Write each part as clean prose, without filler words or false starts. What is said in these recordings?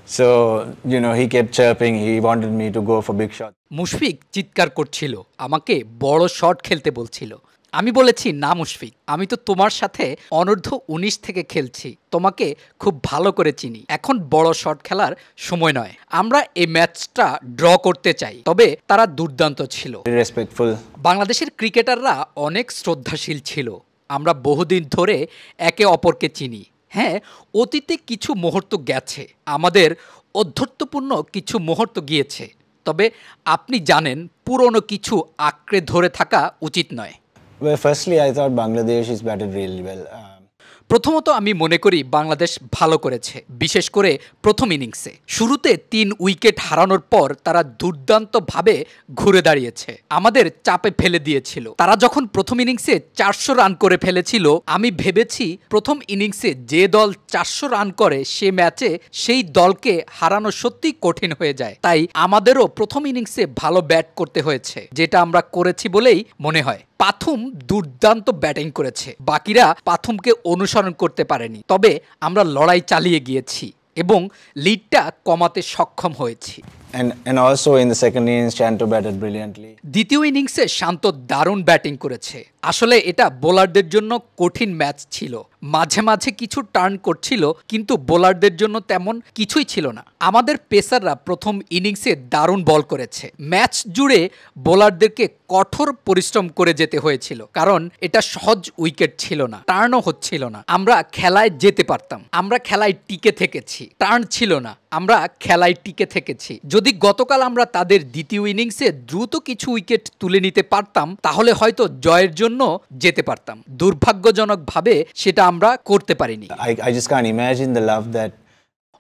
So, he kept chirping. He wanted me to go for big shots. Mushfiq চিৎকার করছিল, আমাকে বড় শট খেলতে বলছিল। আমি বলেছি, না মুশফিক, আমি তো তোমার সাথে অনূর্ধ্ব-19 থেকে খেলছি, তোমাকে খুব ভালো করে চিনি, এখন বড় শট খেলার সময় নয়। আমরা এই ম্যাচটা ড্র করতে চাই। তবে তারা দুর্দান্ত ছিল। Respectful. বাংলাদেশের ক্রিকেটাররা অনেক শ্রদ্ধাশীল ছিল। আমরা বহুদিন ধরে একে অপরকে চিনি। হ্যাঁ, অতীতে কিছু মুহূর্ত গেছে, আমাদের অধ্যত্বপূর্ণ কিছু মুহূর্ত গিয়েছে। তবে আপনি জানেন, পুরনো কিছু আঁকড়ে ধরে থাকা উচিত নয়। Well, firstly, I thought Bangladesh is batted really well. প্রথমত আমি মনে করি বাংলাদেশ ভালো করেছে, বিশেষ করে প্রথম ইনিংসে। শুরুতে 3 উইকেট হারানোর পর তারা দুর্দান্তভাবে ঘুরে দাঁড়িয়েছে, আমাদের চাপে ফেলে দিয়েছিল। তারা যখন প্রথম ইনিংসে 400 রান করে ফেলেছিল, আমি ভেবেছি প্রথম ইনিংসে যে দল 400 রান করে সে ম্যাচে সেই দলকে হারানো সত্যিই কঠিন হয়ে যায়। তাই আমাদেরও প্রথম ইনিংসে ভালো ব্যাট করতে হয়েছে, যেটা আমরা করেছি বলেই মনে হয়। পাথুম দুর্দান্ত ব্যাটিং করেছে, বাকিরা পাথুমকে অনুসরণ করতে পারেনি। তবে আমরা লড়াই চালিয়ে গিয়েছি এবং লিডটা কমাতে সক্ষম হয়েছি। And also in the second innings, Chanto batted brilliantly. দ্বিতীয় ইনিংসে শান্ত দারুণ ব্যাটিং করেছে। আসলে এটা বোলারদের জন্য কঠিন ম্যাচ ছিল, মাঝে মাঝে কিছু টার্ন করছিল, কিন্তু বোলারদের জন্য তেমন কিছুই ছিল না। আমাদের পেসাররা প্রথম ইনিংসে দারুণ বল করেছে। ম্যাচ জুড়ে বোলারদেরকে কঠোর পরিশ্রম করে যেতে হয়েছিল, কারণ এটা সহজ উইকেট ছিল না, টার্নও হচ্ছিল না। আমরা খেলায় যেতে পারতাম, আমরা খেলায় টিকে থেকেছি। টার্ন ছিল না, আমরা খেলায় টিকে থেকেছি। যদি গতকাল আমরা তাদের দ্বিতীয় ইনিংসে দ্রুত কিছু উইকেট তুলে নিতে পারতাম, তাহলে হয়তো জয়ের জন্য যেতে পারতাম। দুর্ভাগ্যজনকভাবে সেটা আমরা করতে পারিনি। I just can't imagine the love that.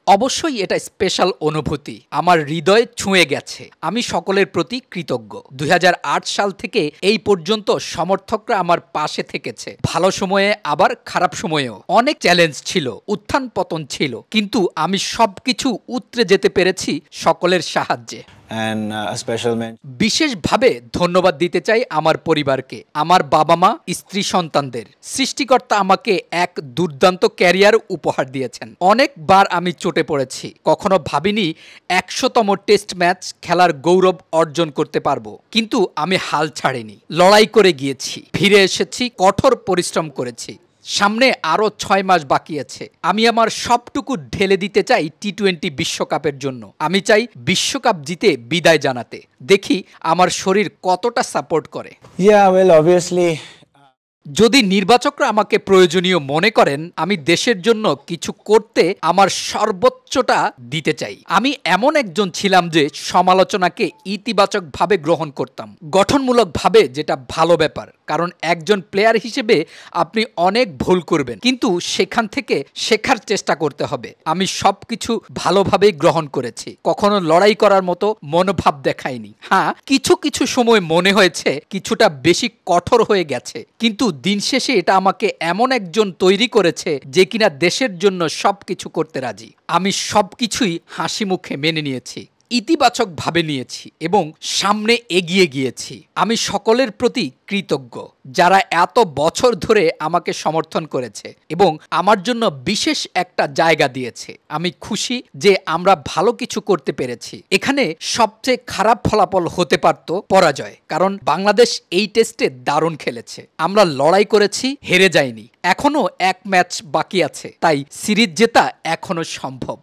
অবশ্যই এটা স্পেশাল অনুভূতি, আমার হৃদয়ে ছুঁয়ে গেছে। আমি সকলের প্রতি কৃতজ্ঞ। 2008 সাল থেকে এই পর্যন্ত সমর্থকরা আমার পাশে থেকেছে, ভালো সময়ে আবার খারাপ সময়েও। অনেক চ্যালেঞ্জ ছিল, উত্থান পতন ছিল, কিন্তু আমি সবকিছু উতরে যেতে পেরেছি সকলের সাহায্যে। And a special mention. বিশেষভাবে ধন্যবাদ দিতে চাই আমার পরিবারকে, আমার বাবা মা, স্ত্রী, সন্তানদের। সৃষ্টিকর্তা আমাকে এক দুর্দান্ত ক্যারিয়ার উপহার দিয়েছেন। অনেকবার আমি চটে পড়েছি, কখনো ভাবিনি 100তম টেস্ট ম্যাচ খেলার গৌরব অর্জন করতে পারবো, কিন্তু আমি হাল ছাড়িনি, লড়াই করে গিয়েছি, ফিরে এসেছি, কঠোর পরিশ্রম করেছি। সামনে আরও 6 মাস বাকি আছে। আমি আমার সবটুকু ঢেলে দিতে চাই টি-20 বিশ্বকাপের জন্য। আমি চাই বিশ্বকাপ জিতে বিদায় জানাতে। দেখি আমার শরীর কতটা সাপোর্ট করে। Yeah, well, obviously. যদি নির্বাচকরা আমাকে প্রয়োজনীয় মনে করেন, আমি দেশের জন্য কিছু করতে আমার সর্বোচ্চটা দিতে চাই। আমি এমন একজন ছিলাম যে সমালোচনাকে ইতিবাচকভাবে গ্রহণ করতাম, গঠনমূলকভাবে, যেটা ভালো ব্যাপার। কারণ একজন প্লেয়ার হিসেবে আপনি অনেক ভুল করবেন, কিন্তু সেখান থেকে শেখার চেষ্টা করতে হবে। আমি সবকিছু ভালোভাবেই গ্রহণ করেছি, কখনো লড়াই করার মতো মনোভাব দেখাইনি। হ্যাঁ, কিছু কিছু সময় মনে হয়েছে কিছুটা বেশি কঠোর হয়ে গেছে, কিন্তু দিন শেষে এটা আমাকে এমন একজন তৈরি করেছে যে কিনা দেশের জন্য সবকিছু করতে রাজি। আমি সবকিছুই হাসি মুখে মেনে নিয়েছি, ইতিবাচকভাবে নিয়েছি এবং সামনে এগিয়ে গিয়েছি। আমি সকলের প্রতি কৃতজ্ঞ যারা এত বছর ধরে আমাকে সমর্থন করেছে এবং আমার জন্য বিশেষ একটা জায়গা দিয়েছে। আমি খুশি যে আমরা ভালো কিছু করতে পেরেছি। এখানে সবচেয়ে খারাপ ফলাফল হতে পারত পরাজয়, কারণ বাংলাদেশ এই টেস্টে দারুণ খেলেছে। আমরা লড়াই করেছি, হেরে যাইনি। এখনো 1 ম্যাচ বাকি আছে, তাই সিরিজ জেতা এখনো সম্ভব।